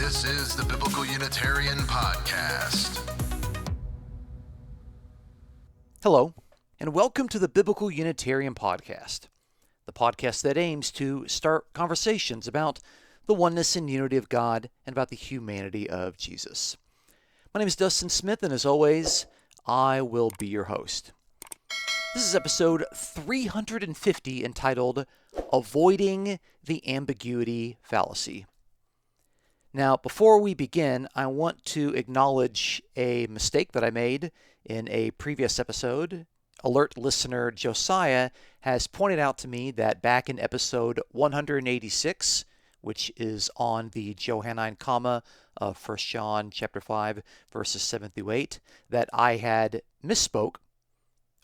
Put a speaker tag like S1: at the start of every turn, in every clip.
S1: This is the Biblical Unitarian Podcast.
S2: Hello, and welcome to the Biblical Unitarian Podcast, the podcast that aims to start conversations about the oneness and unity of God and about the humanity of Jesus. My name is Dustin Smith, and as always, I will be your host. This is episode 350 entitled Avoiding the Ambiguity Fallacy. Now, before we begin, I want to acknowledge a mistake that I made in a previous episode. Alert listener Josiah has pointed out to me that back in episode 186, which is on the Johannine comma of 1 John chapter 5, verses 7 through 8, that I had misspoke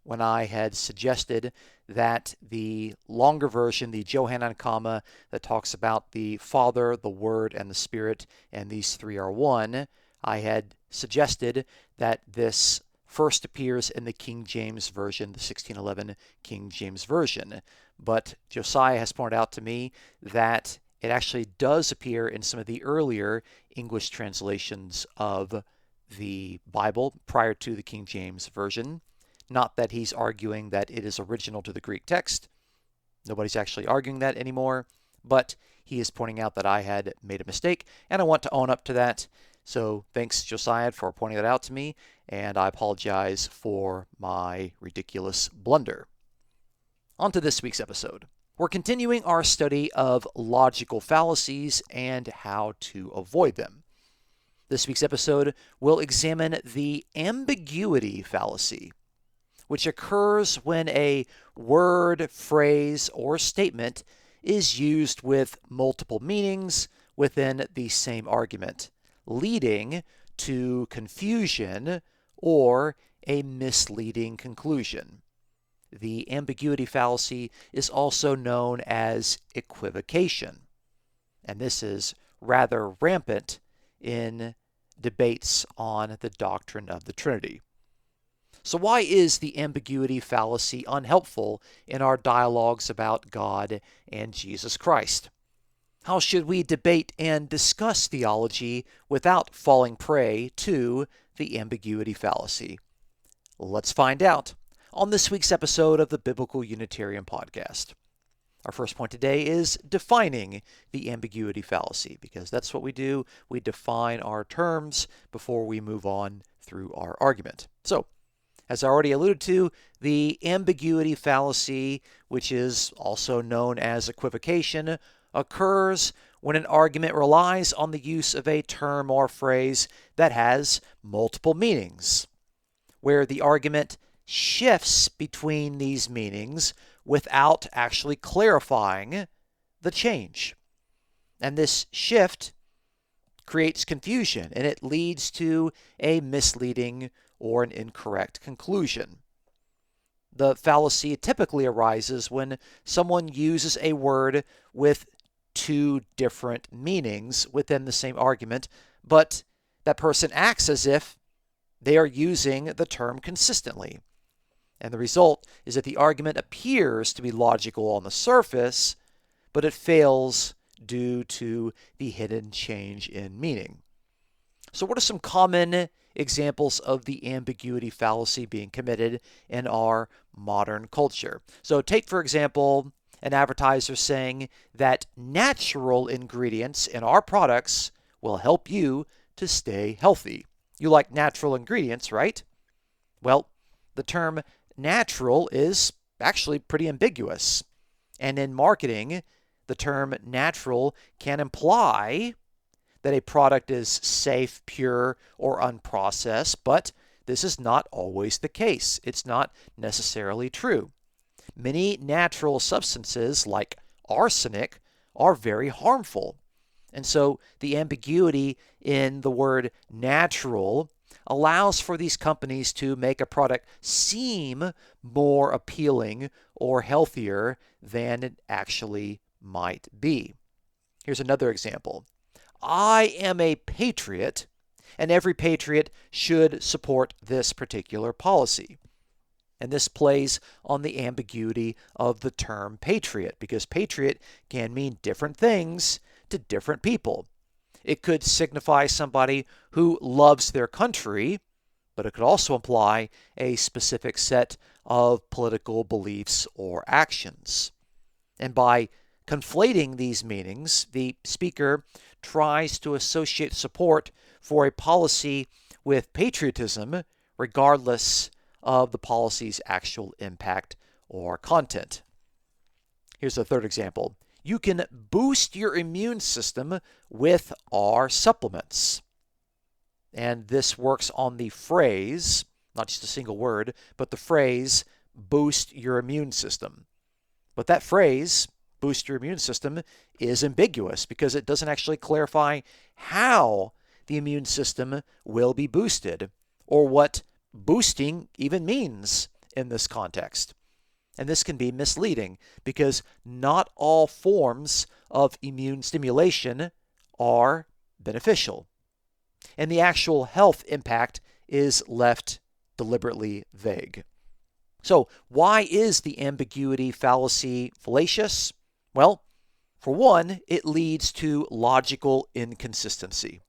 S2: when I had suggested that the longer version, the Johannine comma that talks about the Father, the Word, and the Spirit, and these three are one, I had suggested that this first appears in the King James Version, the 1611 King James Version. But Josiah has pointed out to me that it actually does appear in some of the earlier English translations of the Bible prior to the King James Version. Not that he's arguing that it is original to the Greek text. Nobody's actually arguing that anymore. But he is pointing out that I had made a mistake, and I want to own up to that. So thanks, Josiah, for pointing that out to me, and I apologize for my ridiculous blunder. On to this week's episode. We're continuing our study of logical fallacies and how to avoid them. This week's episode will examine the ambiguity fallacy, which occurs when a word, phrase, or statement is used with multiple meanings within the same argument, leading to confusion or a misleading conclusion. The ambiguity fallacy is also known as equivocation, and this is rather rampant in debates on the doctrine of the Trinity. So why is the ambiguity fallacy unhelpful in our dialogues about God and Jesus Christ? How should we debate and discuss theology without falling prey to the ambiguity fallacy? Let's find out on this week's episode of the Biblical Unitarian Podcast. Our first point today is defining the ambiguity fallacy, because that's what we do. We define our terms before we move on through our argument. So, as I already alluded to, the ambiguity fallacy, which is also known as equivocation, occurs when an argument relies on the use of a term or phrase that has multiple meanings, where the argument shifts between these meanings without actually clarifying the change. And this shift creates confusion, and it leads to a misleading or an incorrect conclusion. The fallacy typically arises when someone uses a word with two different meanings within the same argument, but that person acts as if they are using the term consistently. And the result is that the argument appears to be logical on the surface, but it fails due to the hidden change in meaning. So what are some common examples of the ambiguity fallacy being committed in our modern culture? So take, for example, an advertiser saying that natural ingredients in our products will help you to stay healthy. You like natural ingredients, right? Well, the term natural is actually pretty ambiguous. And in marketing, the term natural can imply that a product is safe, pure, or unprocessed, but this is not always the case. It's not necessarily true. Many natural substances, like arsenic, are very harmful. And so the ambiguity in the word natural allows for these companies to make a product seem more appealing or healthier than it actually might be. Here's another example. I am a patriot, and every patriot should support this particular policy. And this plays on the ambiguity of the term patriot, because patriot can mean different things to different people. It could signify somebody who loves their country, but it could also imply a specific set of political beliefs or actions. And by conflating these meanings, the speaker tries to associate support for a policy with patriotism, regardless of the policy's actual impact or content. Here's a third example. You can boost your immune system with our supplements. And this works on the phrase, not just a single word, but the phrase, boost your immune system. But that phrase, boost your immune system, is ambiguous because it doesn't actually clarify how the immune system will be boosted or what boosting even means in this context. And this can be misleading because not all forms of immune stimulation are beneficial. And the actual health impact is left deliberately vague. So, why is the ambiguity fallacy fallacious? Well, for one, it leads to logical inconsistency.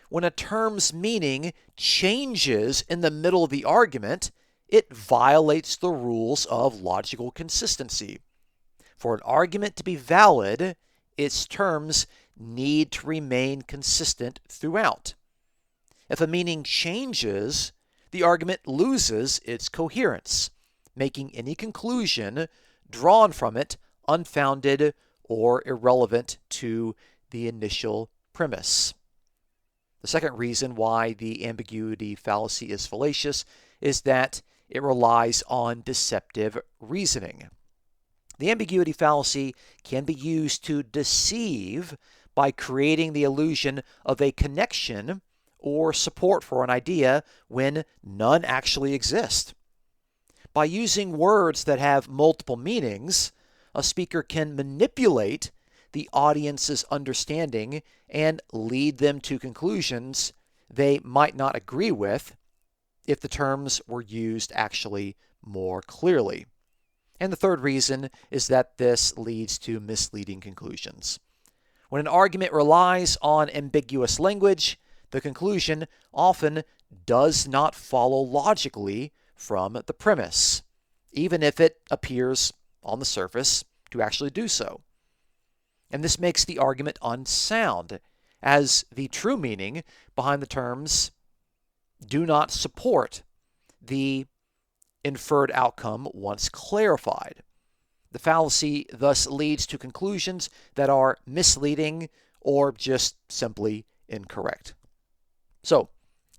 S2: When a term's meaning changes in the middle of the argument, it violates the rules of logical consistency. For an argument to be valid, its terms need to remain consistent throughout. If a meaning changes, the argument loses its coherence, making any conclusion drawn from it unfounded or irrelevant to the initial premise. The second reason why the ambiguity fallacy is fallacious is that it relies on deceptive reasoning. The ambiguity fallacy can be used to deceive by creating the illusion of a connection or support for an idea when none actually exist. By using words that have multiple meanings, a speaker can manipulate the audience's understanding and lead them to conclusions they might not agree with if the terms were used actually more clearly. And the third reason is that this leads to misleading conclusions. When an argument relies on ambiguous language, the conclusion often does not follow logically from the premise, even if it appears on the surface to actually do so. And this makes the argument unsound, as the true meaning behind the terms do not support the inferred outcome once clarified. The fallacy thus leads to conclusions that are misleading or just simply incorrect. So,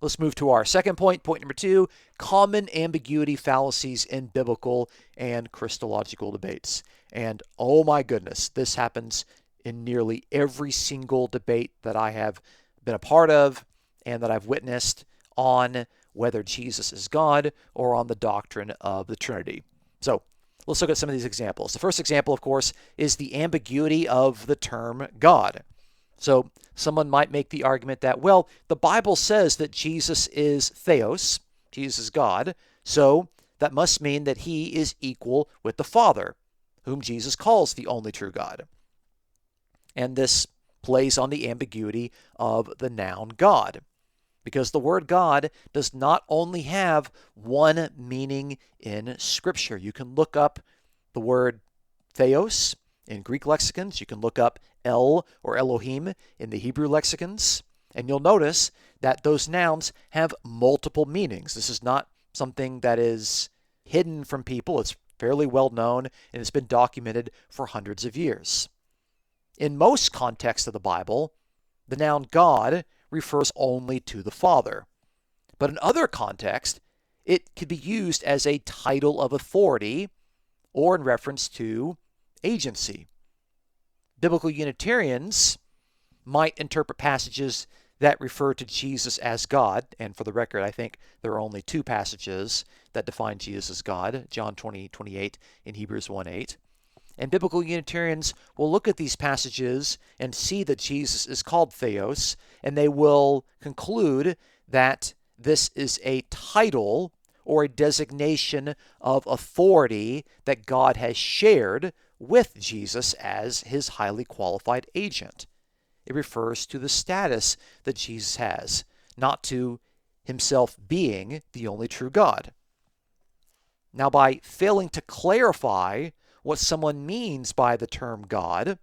S2: let's move to our second point. Point number 2, common ambiguity fallacies in biblical and christological debates. And oh my goodness, this happens in nearly every single debate that I have been a part of and that I've witnessed on whether Jesus is God or on the doctrine of the Trinity. So, let's look at some of these examples. The first example, of course, is the ambiguity of the term God. So someone might make the argument that, well, the Bible says that Jesus is theos, Jesus is God, so that must mean that he is equal with the Father, whom Jesus calls the only true God. And this plays on the ambiguity of the noun God, because the word God does not only have one meaning in Scripture. You can look up the word theos in Greek lexicons. You can look up El or Elohim in the Hebrew lexicons, and you'll notice that those nouns have multiple meanings. This is not something that is hidden from people. It's fairly well known, and it's been documented for hundreds of years. In most contexts of the Bible, the noun God refers only to the Father. But in other contexts, it could be used as a title of authority or in reference to agency. Biblical Unitarians might interpret passages that refer to Jesus as God, and for the record, I think there are only 2 passages that define Jesus as God, John 20:28 and Hebrews 1:8. And biblical Unitarians will look at these passages and see that Jesus is called theos, and they will conclude that this is a title or a designation of authority that God has shared with Jesus as his highly qualified agent. It refers to the status that Jesus has, not to himself being the only true God. Now, by failing to clarify what someone means by the term God,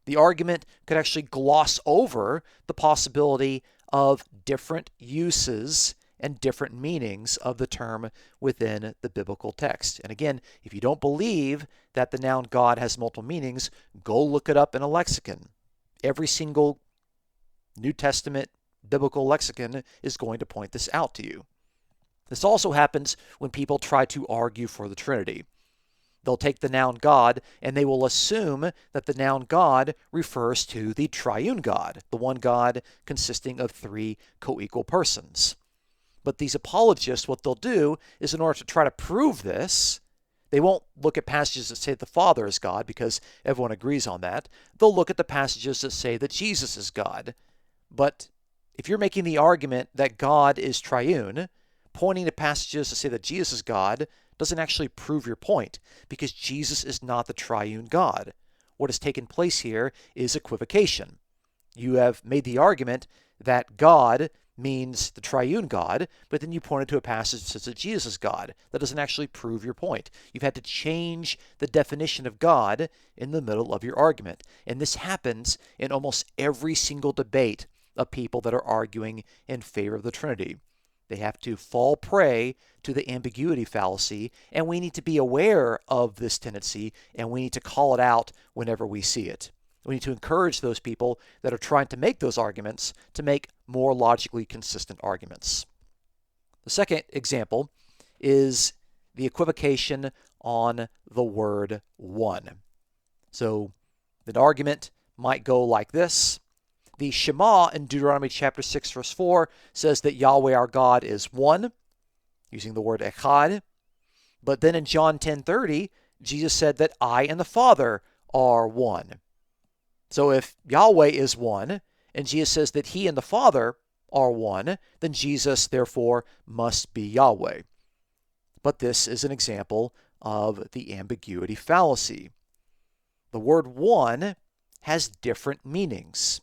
S2: the argument could actually gloss over the possibility of different uses and different meanings of the term within the biblical text. And again, if you don't believe that the noun God has multiple meanings, go look it up in a lexicon. Every single New Testament biblical lexicon is going to point this out to you. This also happens when people try to argue for the Trinity. They'll take the noun God and they will assume that the noun God refers to the triune God, the one God consisting of three co-equal persons. But these apologists, what they'll do is, in order to try to prove this, they won't look at passages that say the Father is God, because everyone agrees on that. They'll look at the passages that say that Jesus is God. But if you're making the argument that God is triune, pointing to passages that say that Jesus is God doesn't actually prove your point, because Jesus is not the triune God. What has taken place here is equivocation. You have made the argument that God means the triune God, but then you pointed to a passage that says that Jesus is God. That doesn't actually prove your point. You've had to change the definition of God in the middle of your argument. And this happens in almost every single debate of people that are arguing in favor of the Trinity. They have to fall prey to the ambiguity fallacy, and we need to be aware of this tendency, and we need to call it out whenever we see it. We need to encourage those people that are trying to make those arguments to make more logically consistent arguments. The second example is the equivocation on the word one. So the argument might go like this. The Shema in Deuteronomy chapter 6, verse 4 says that Yahweh our God is one, using the word echad. But then in John 10:30, Jesus said that I and the Father are one. So if Yahweh is one, and Jesus says that he and the Father are one, then Jesus, therefore, must be Yahweh. But this is an example of the ambiguity fallacy. The word one has different meanings,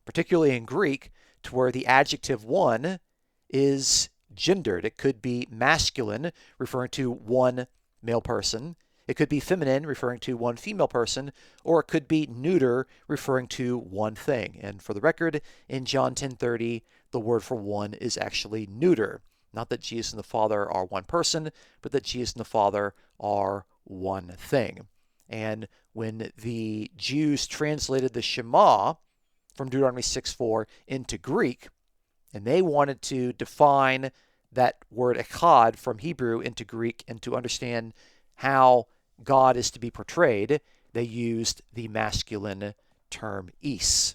S2: particularly in Greek, to where the adjective one is gendered. It could be masculine, referring to one male person. It could be feminine, referring to one female person, or it could be neuter, referring to one thing. And for the record, in John 10:30, the word for one is actually neuter. Not that Jesus and the Father are one person, but that Jesus and the Father are one thing. And when the Jews translated the Shema from Deuteronomy 6:4 into Greek, and they wanted to define that word echad from Hebrew into Greek and to understand how God is to be portrayed, they used the masculine term is.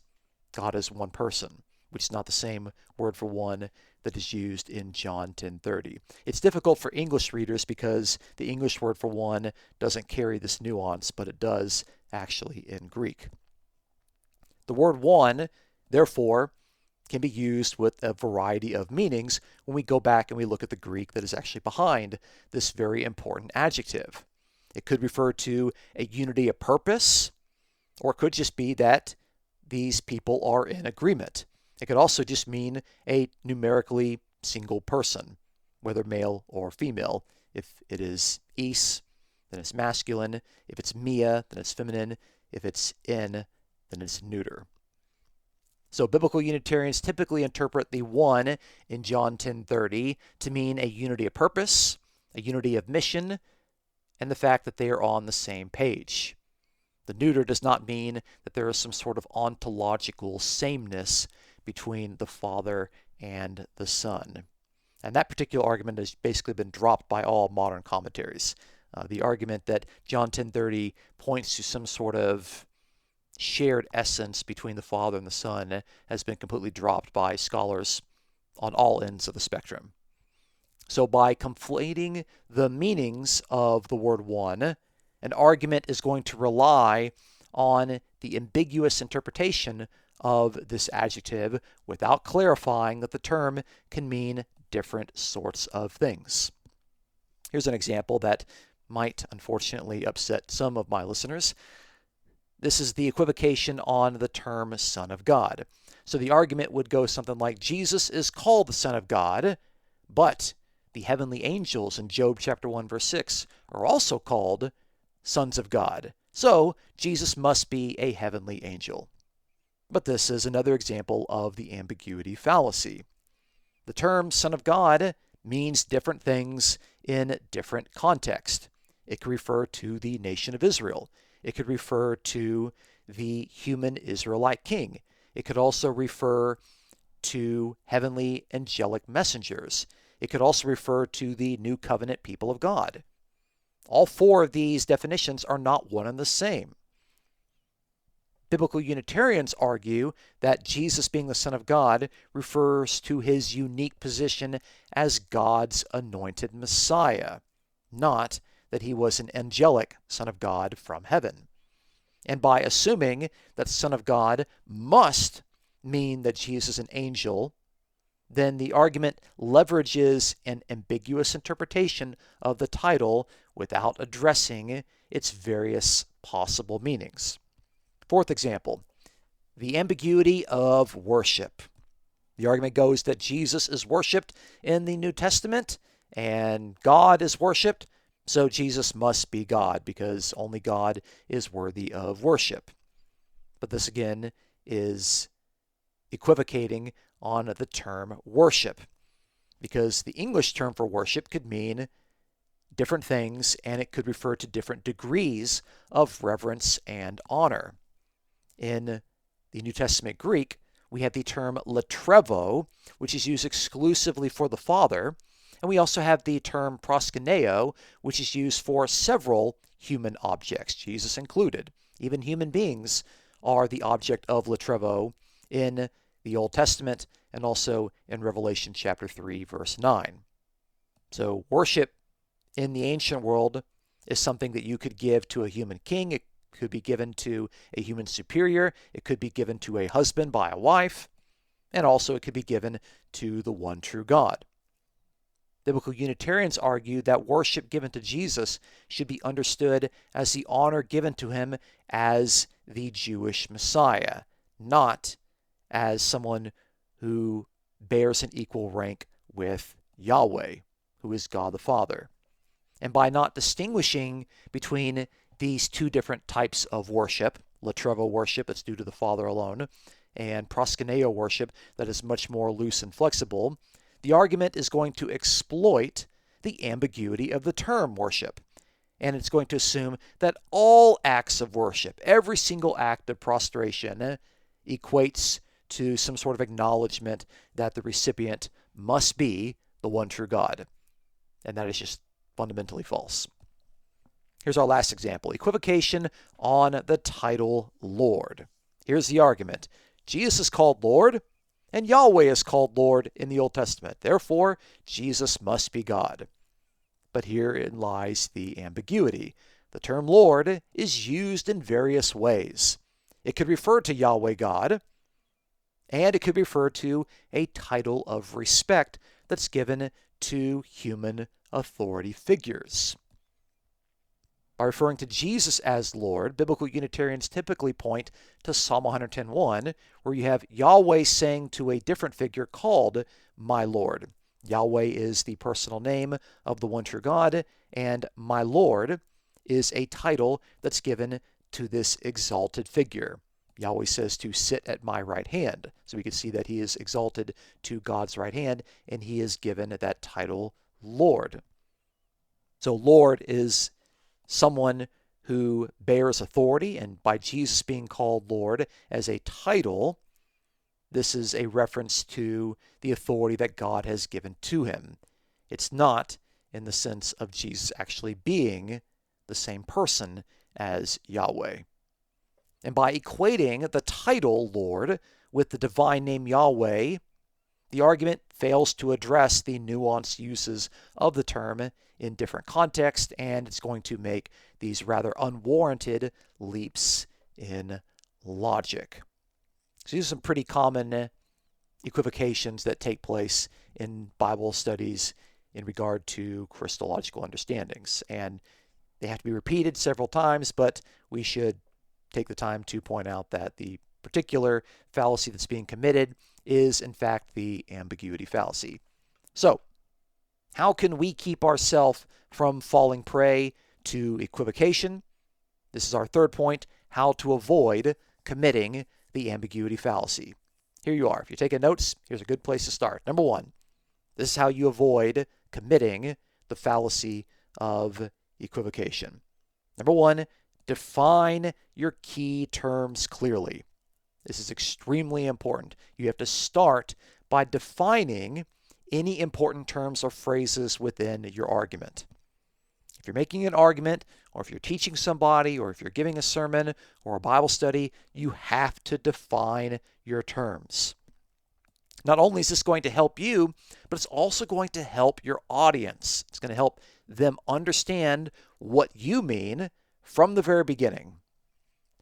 S2: God is one person, which is not the same word for one that is used in John 10:30. It's difficult for English readers because the English word for one doesn't carry this nuance, but it does actually in Greek. The word one, therefore, can be used with a variety of meanings when we go back and we look at the Greek that is actually behind this very important adjective. It could refer to a unity of purpose, or it could just be that these people are in agreement. It could also just mean a numerically single person, whether male or female. If it is is, then it's masculine. If it's mia, then it's feminine. If it's in, then it's neuter. So biblical Unitarians typically interpret the one in John 10:30 to mean a unity of purpose, a unity of mission, and the fact that they are on the same page. The neuter does not mean that there is some sort of ontological sameness between the Father and the Son. And that particular argument has basically been dropped by all modern commentaries. The argument that John 10:30 points to some sort of shared essence between the Father and the Son has been completely dropped by scholars on all ends of the spectrum. So by conflating the meanings of the word one, an argument is going to rely on the ambiguous interpretation of this adjective without clarifying that the term can mean different sorts of things. Here's an example that might unfortunately upset some of my listeners. This is the equivocation on the term Son of God. So the argument would go something like, Jesus is called the Son of God, but the heavenly angels in Job chapter 1, verse 6 are also called sons of God. So Jesus must be a heavenly angel. But this is another example of the ambiguity fallacy. The term Son of God means different things in different contexts. It could refer to the nation of Israel. It could refer to the human Israelite king. It could also refer to heavenly angelic messengers. It could also refer to the new covenant people of God. All four of these definitions are not one and the same. Biblical Unitarians argue that Jesus being the Son of God refers to his unique position as God's anointed Messiah, not that he was an angelic Son of God from heaven. And by assuming that Son of God must mean that Jesus is an angel, then the argument leverages an ambiguous interpretation of the title without addressing its various possible meanings. Fourth example, the ambiguity of worship. The argument goes that Jesus is worshipped in the New Testament and God is worshipped, so Jesus must be God because only God is worthy of worship. But this again is equivocating on the term worship, because the English term for worship could mean different things and it could refer to different degrees of reverence and honor. In the New Testament Greek, we have the term latrevo, which is used exclusively for the Father, and we also have the term proskuneo, which is used for several human objects, Jesus included. Even human beings are the object of latrevo in the Old Testament and also in Revelation chapter 3, verse 9. So worship in the ancient world is something that you could give to a human king. It could be given to a human superior. It could be given to a husband by a wife. And also it could be given to the one true God. Biblical Unitarians argue that worship given to Jesus should be understood as the honor given to him as the Jewish Messiah, not as someone who bears an equal rank with Yahweh, who is God the Father. And by not distinguishing between these two different types of worship, latrevo worship that's due to the Father alone, and proskuneo worship that is much more loose and flexible, the argument is going to exploit the ambiguity of the term worship. And it's going to assume that all acts of worship, every single act of prostration, equates to some sort of acknowledgement that the recipient must be the one true God. And that is just fundamentally false. Here's our last example, equivocation on the title Lord. Here's the argument. Jesus is called Lord, and Yahweh is called Lord in the Old Testament. Therefore, Jesus must be God. But herein lies the ambiguity. The term Lord is used in various ways. It could refer to Yahweh God, and it could refer to a title of respect that's given to human authority figures. By referring to Jesus as Lord, Biblical Unitarians typically point to Psalm 110:1, where you have Yahweh saying to a different figure called my Lord. Yahweh is the personal name of the one true God, and my Lord is a title that's given to this exalted figure. Yahweh says to sit at my right hand. So we can see that he is exalted to God's right hand, and he is given that title Lord. So Lord is someone who bears authority, and by Jesus being called Lord as a title, this is a reference to the authority that God has given to him. It's not in the sense of Jesus actually being the same person as Yahweh. And by equating the title Lord with the divine name Yahweh, the argument fails to address the nuanced uses of the term in different contexts, and it's going to make these rather unwarranted leaps in logic. So these are some pretty common equivocations that take place in Bible studies in regard to Christological understandings. And they have to be repeated several times, but we should take the time to point out that the particular fallacy that's being committed is, in fact, the ambiguity fallacy. So, how can we keep ourselves from falling prey to equivocation? This is our third point, how to avoid committing the ambiguity fallacy. Here you are. If you're taking notes, here's a good place to start. Number one, this is how you avoid committing the fallacy of equivocation. Number one, define your key terms clearly. This is extremely important. You have to start by defining any important terms or phrases within your argument. If you're making an argument, or if you're teaching somebody, or if you're giving a sermon or a Bible study, you have to define your terms. Not only is this going to help you, but it's also going to help your audience. It's going to help them understand what you mean from the very beginning.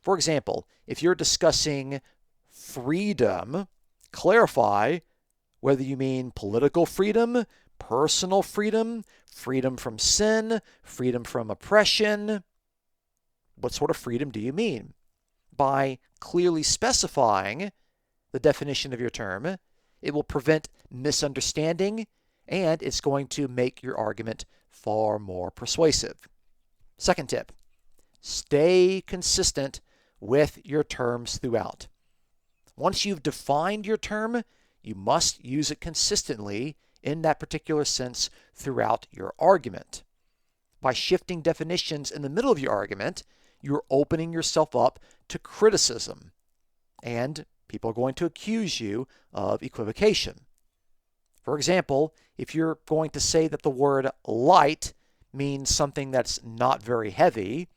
S2: For example, if you're discussing freedom, clarify whether you mean political freedom, personal freedom, freedom from sin, freedom from oppression. What sort of freedom do you mean? By clearly specifying the definition of your term, it will prevent misunderstanding, and it's going to make your argument far more persuasive. Second tip, stay consistent with your terms throughout. Once you've defined your term, you must use it consistently in that particular sense throughout your argument. By shifting definitions in the middle of your argument, you're opening yourself up to criticism, and people are going to accuse you of equivocation. For example, if you're going to say that the word light means something that's not very heavy,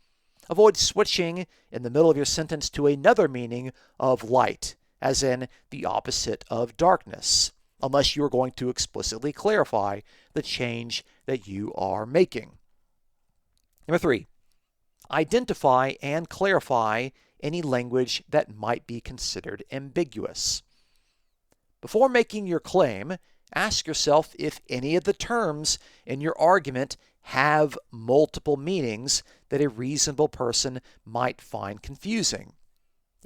S2: avoid switching in the middle of your sentence to another meaning of light, as in the opposite of darkness, unless you're going to explicitly clarify the change that you are making. Number three, identify and clarify any language that might be considered ambiguous. Before making your claim, ask yourself if any of the terms in your argument have multiple meanings that a reasonable person might find confusing.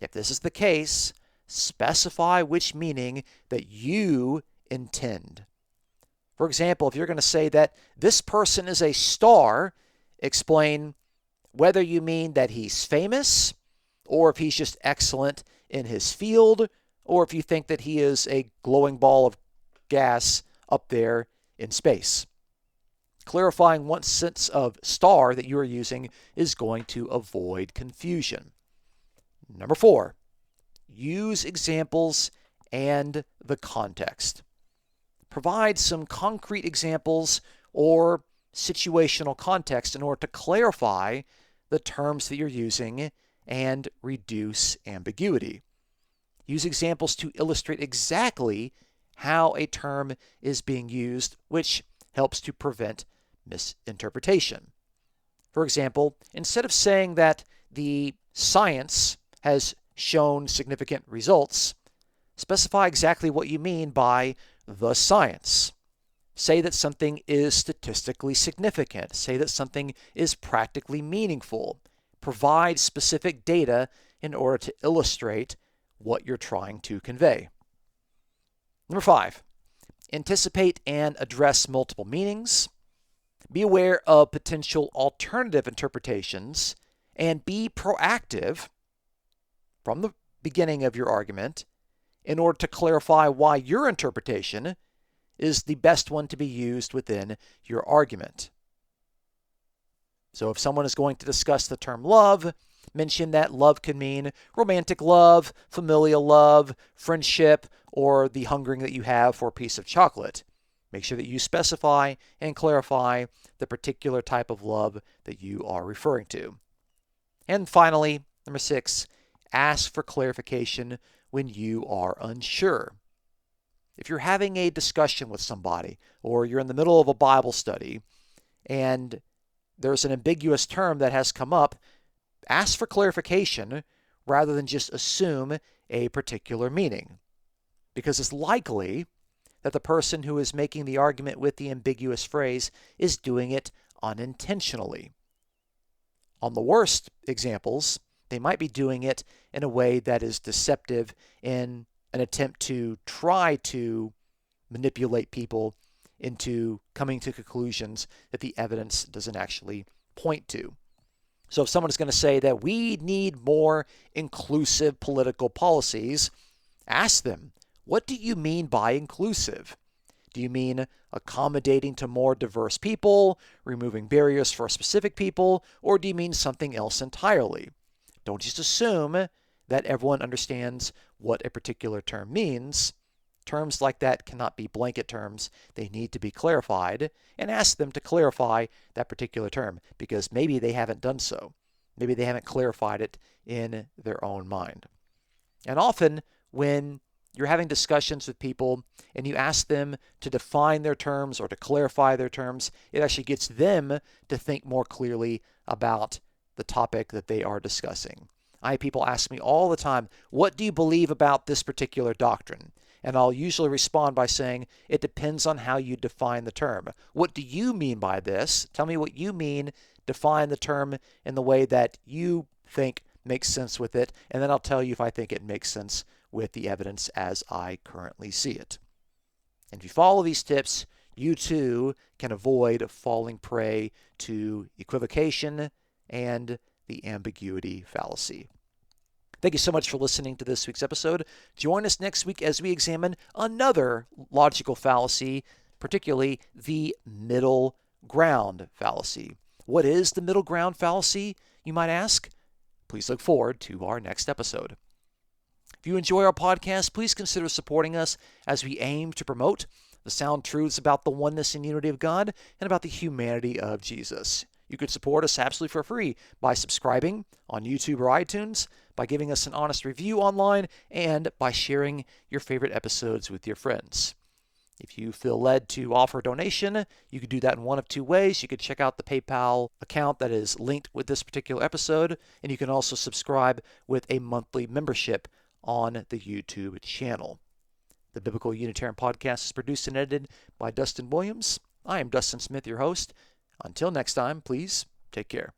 S2: If this is the case, specify which meaning that you intend. For example, if you're going to say that this person is a star, explain whether you mean that he's famous, or if he's just excellent in his field, or if you think that he is a glowing ball of gas up there in space. Clarifying what sense of star that you are using is going to avoid confusion. Number four, use examples and the context. Provide some concrete examples or situational context in order to clarify the terms that you're using and reduce ambiguity. Use examples to illustrate exactly how a term is being used, which helps to prevent misinterpretation. For example, instead of saying that the science has shown significant results, specify exactly what you mean by the science. Say that something is statistically significant. Say that something is practically meaningful. Provide specific data in order to illustrate what you're trying to convey. Number five, anticipate and address multiple meanings. Be aware of potential alternative interpretations and be proactive from the beginning of your argument in order to clarify why your interpretation is the best one to be used within your argument. So if someone is going to discuss the term love, mention that love can mean romantic love, familial love, friendship, or the hungering that you have for a piece of chocolate. Make sure that you specify and clarify the particular type of love that you are referring to. And finally, number six, ask for clarification when you are unsure. If you're having a discussion with somebody, or you're in the middle of a Bible study, and there's an ambiguous term that has come up, ask for clarification rather than just assume a particular meaning. Because it's likely that the person who is making the argument with the ambiguous phrase is doing it unintentionally. On the worst examples, they might be doing it in a way that is deceptive in an attempt to try to manipulate people into coming to conclusions that the evidence doesn't actually point to. So if someone is going to say that we need more inclusive political policies, ask them, what do you mean by inclusive? Do you mean accommodating to more diverse people, removing barriers for specific people, or do you mean something else entirely? Don't just assume that everyone understands what a particular term means. Terms like that cannot be blanket terms. They need to be clarified, and ask them to clarify that particular term, because maybe they haven't done so. Maybe they haven't clarified it in their own mind. And often when you're having discussions with people and you ask them to define their terms or to clarify their terms, it actually gets them to think more clearly about the topic that they are discussing. I have people ask me all the time, what do you believe about this particular doctrine? And I'll usually respond by saying, it depends on how you define the term. What do you mean by this? Tell me what you mean. Define the term in the way that you think makes sense with it, and then I'll tell you if I think it makes sense with the evidence as I currently see it. And if you follow these tips, you too can avoid falling prey to equivocation and the ambiguity fallacy. Thank you so much for listening to this week's episode. Join us next week as we examine another logical fallacy, particularly the middle ground fallacy. What is the middle ground fallacy, you might ask? Please look forward to our next episode. If you enjoy our podcast, please consider supporting us as we aim to promote the sound truths about the oneness and unity of God and about the humanity of Jesus. You could support us absolutely for free by subscribing on YouTube or iTunes, by giving us an honest review online, and by sharing your favorite episodes with your friends. If you feel led to offer a donation, you could do that in one of two ways. You could check out the PayPal account that is linked with this particular episode, and you can also subscribe with a monthly membership on the YouTube channel. The Biblical Unitarian Podcast is produced and edited by Dustin Williams. I am Dustin Smith, your host. Until next time, please take care.